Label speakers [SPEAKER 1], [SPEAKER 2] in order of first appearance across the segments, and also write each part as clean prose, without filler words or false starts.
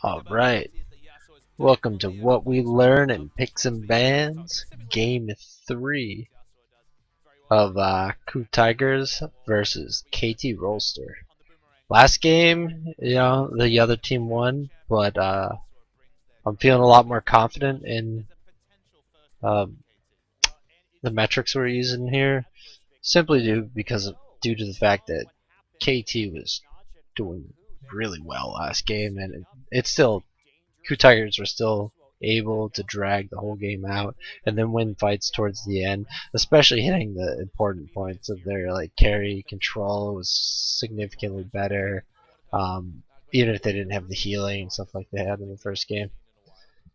[SPEAKER 1] Alright, welcome to What We Learn in Picks and Bans, Game 3 of KOO Tigers versus KT Rolster. Last game, the other team won, but I'm feeling a lot more confident in um, the metrics we're using here, simply due to the fact that KT was doing really well last game, and it's still KOO Tigers were still able to drag the whole game out and then win fights towards the end, especially hitting the important points of their carry control was significantly better, even if they didn't have the healing and stuff like they had in the first game.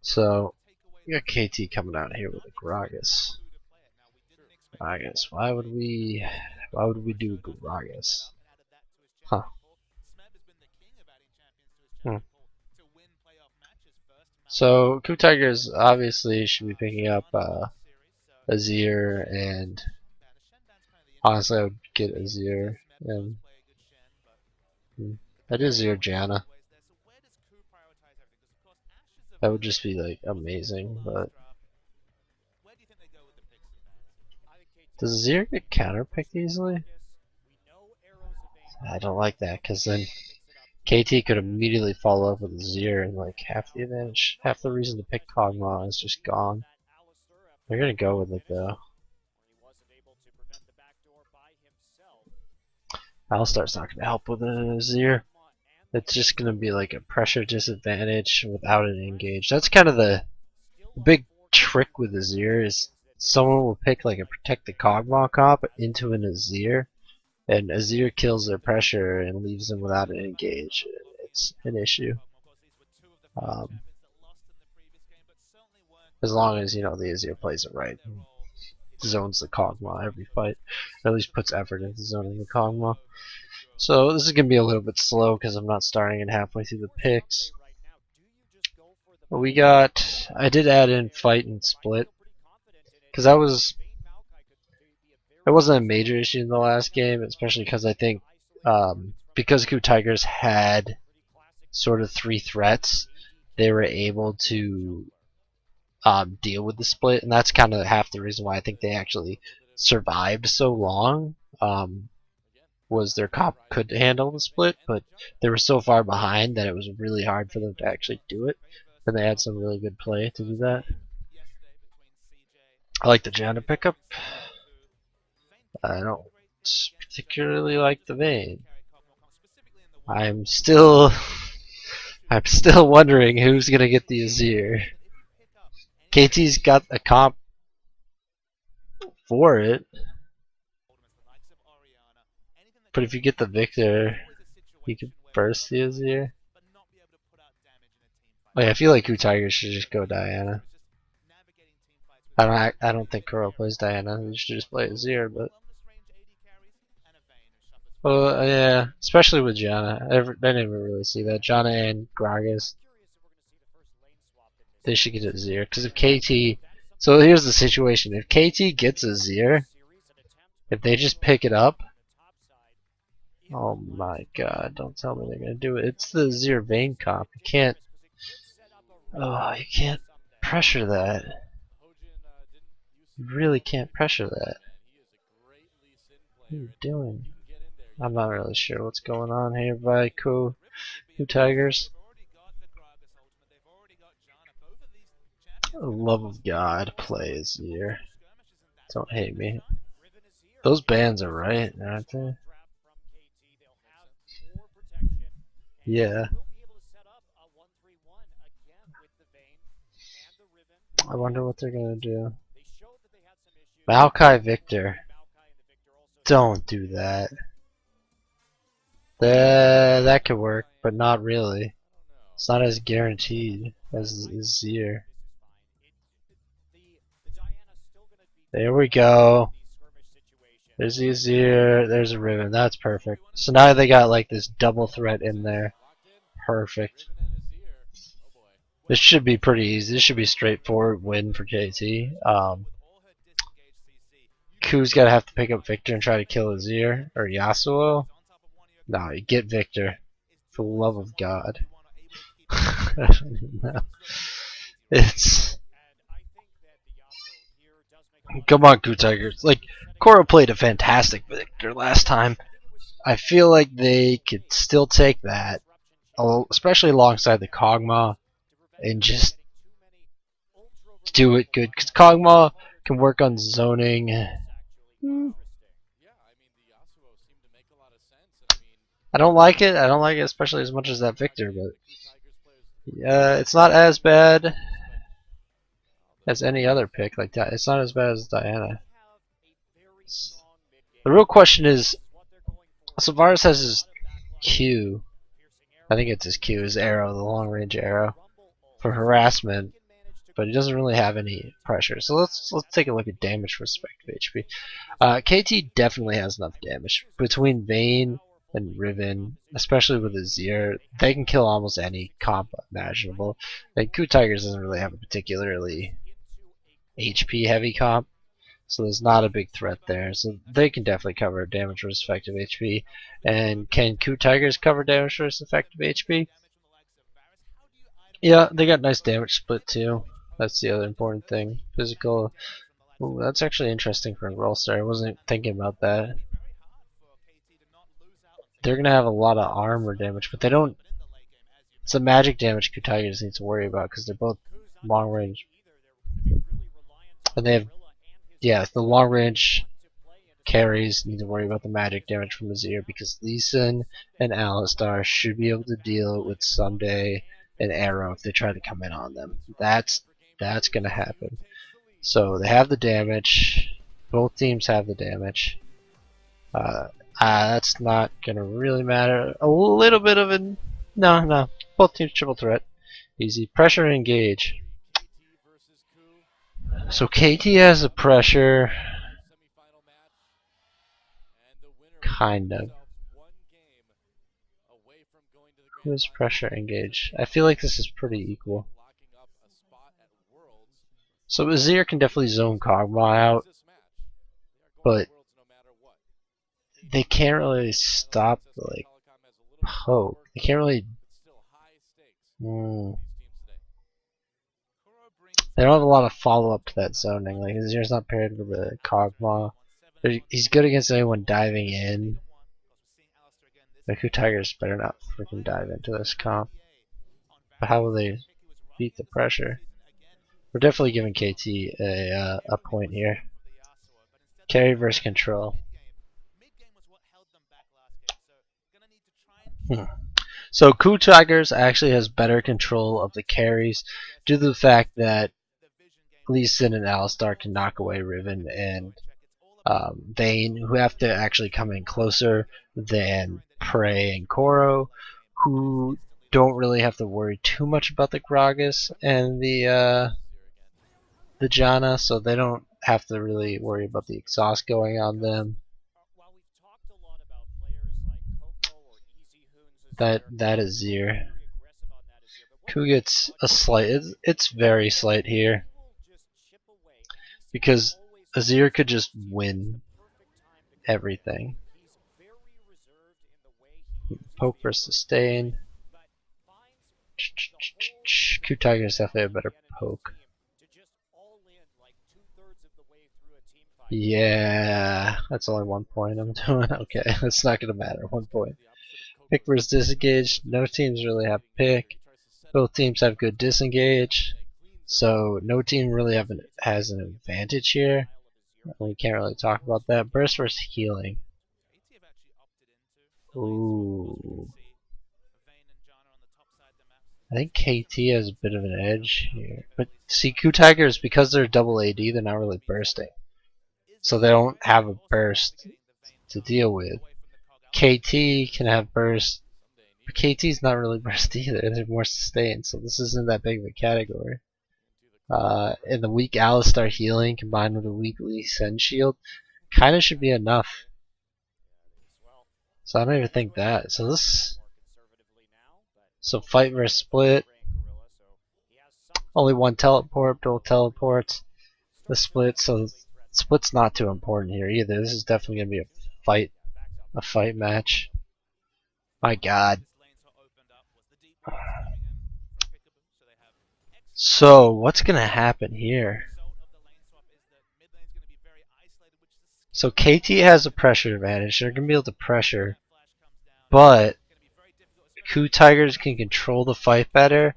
[SPEAKER 1] So we got KT coming out here with a Gragas. Gragas, why would we do Gragas? Huh. So KOO Tigers obviously should be picking up Azir, and honestly I would get Azir, and that is Azir Janna. That would just be amazing, but does Azir get counterpicked easily? I don't like that, because then KT could immediately follow up with Azir, and half the advantage, half the reason to pick Kog'Maw is just gone. They're gonna go with it though. Alistar's not gonna help with an Azir. It's just gonna be a pressure disadvantage without an engage. That's kind of the big trick with Azir, is someone will pick a protect the Kog'Maw comp into an Azir, and Azir kills their pressure and leaves them without an engage. It's an issue. As long as the Azir plays it right, zones the Kog'Maw every fight, or at least puts effort into zoning the Kog'Maw. So this is gonna be a little bit slow because I'm not starting it halfway through the picks. But I did add in fight and split, because it wasn't a major issue in the last game, especially because I think because KOO Tigers had sort of 3 threats, they were able to deal with the split, and that's kind of half the reason why I think they actually survived so long. Was their comp could handle the split, but they were so far behind that it was really hard for them to actually do it, and they had some really good play to do that. I like the Janna pickup. I don't particularly like the Vayne. I'm still wondering who's gonna get the Azir. KT's got a comp for it, but if you get the Victor, you can burst the Azir. Oh yeah, I feel like KOO Tigers should just go Diana. I don't think Kuro plays Diana. He should just play Azir, but well, yeah, especially with Janna. I didn't even really see that. Janna and Gragas, they should get Azir, because if KT, so here's the situation: if KT gets Azir, if they just pick it up, oh my god, don't tell me they're gonna do it. It's the Azir Vayne comp. You can't pressure that. You really can't pressure that. What are you doing? I'm not really sure what's going on here by KOO Tigers. Love of God, play Azir. Don't hate me. Those bans are right, aren't they? Yeah. I wonder what they're gonna do. Maokai Victor. Don't do that. That could work, but not really. It's not as guaranteed as Azir. There we go. There's the Azir, there's a Riven, that's perfect. So now they got this double threat in there. Perfect. This should be pretty easy. This should be a straightforward win for KT. KOO's gotta have to pick up Victor and try to kill Azir or Yasuo. No, you get Victor. For the love of God. I don't even know. It's come on, KOO Tigers. Like Koro played a fantastic Victor last time. I feel like they could still take that, especially alongside the Kog'Maw, and just do it good. Because Kog'Maw can work on zoning. I don't like it. I don't like it, especially as much as that Victor. But it's not as bad as any other pick. Like that, it's not as bad as Diana. The real question is, Savaris has his Q. I think it's his Q, his arrow, the long range arrow for harassment, but he doesn't really have any pressure. So let's take a look at damage for respective HP. KT definitely has enough damage between Vayne and Riven, especially with Azir. They can kill almost any comp imaginable. And KOO Tigers doesn't really have a particularly HP heavy comp, so there's not a big threat there. So they can definitely cover damage for effective HP. And can KOO Tigers cover damage for effective HP? Yeah, they got nice damage split too. That's the other important thing. Physical. Ooh, that's actually interesting for a Rollstar. I wasn't thinking about that. They're gonna have a lot of armor damage, but they don't. It's the magic damage KOO Tigers need to worry about because they're both long range, and they have the long range carries need to worry about the magic damage from Azir because Lee Sin and Alistar should be able to deal with someday an arrow if they try to come in on them. That's gonna happen. So they have the damage. Both teams have the damage. That's not gonna really matter. A little bit of it. No. Both teams triple threat. Easy. Pressure and engage. So KT has the pressure. Kind of. Who has pressure engage? I feel like this is pretty equal. So Azir can definitely zone Kog'Maw out, but they can't really stop like poke. They can't really. They don't have a lot of follow up to that zoning. Like Azir's not paired with the Kog'Maw. He's good against anyone diving in. The KOO Tigers better not freaking dive into this comp. But how will they beat the pressure? We're definitely giving KT a point here. Carry versus control. So KOO Tigers actually has better control of the carries due to the fact that Lee Sin and Alistar can knock away Riven and Vayne, who have to actually come in closer than Prey and Koro, who don't really have to worry too much about the Gragas and the Janna, so they don't have to really worry about the exhaust going on them. That is Azir. KOO gets a slight. It's very slight here because Azir could just win everything. Poke versus sustain. KOO Tigers definitely have a better poke. Yeah, that's only 1 point I'm doing. Okay, that's not gonna matter. 1 point. Pick versus disengage. No teams really have pick. Both teams have good disengage. So no team really has an advantage here. We can't really talk about that. Burst versus healing. Ooh. I think KT has a bit of an edge here. But see, KOO Tigers, because they're double AD, they're not really bursting. So they don't have a burst to deal with. KT can have burst, but KT's not really burst either. They're more sustained, so this isn't that big of a category. And the weak Alistar healing combined with a weak Lee Sin shield kind of should be enough. So I don't even think that. So fight versus split. Only one teleport, dual teleports. The split, so split's not too important here either. This is definitely gonna be a fight match. My God. So what's gonna happen here? So KT has a pressure advantage. They're gonna be able to pressure, but KOO Tigers can control the fight better,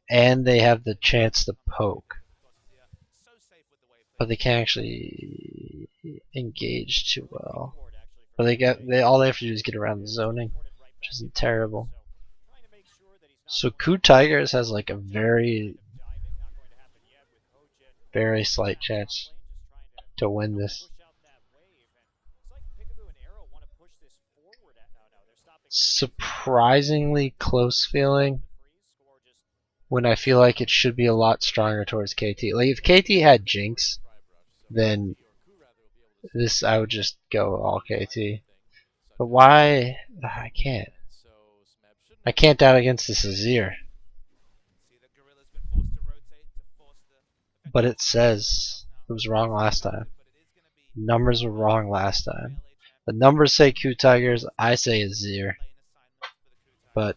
[SPEAKER 1] and they have the chance to poke. But they can't actually engage too well. But all they have to do is get around the zoning, which isn't terrible. So KOO Tigers has like a very slight chance to win this. Surprisingly close feeling when I feel like it should be a lot stronger towards KT. Like if KT had Jinx, then this I would just go all KT. But why? I can't. I can't doubt against this Azir. But it says it was wrong last time. Numbers were wrong last time. The numbers say KOO Tigers, I say Azir. But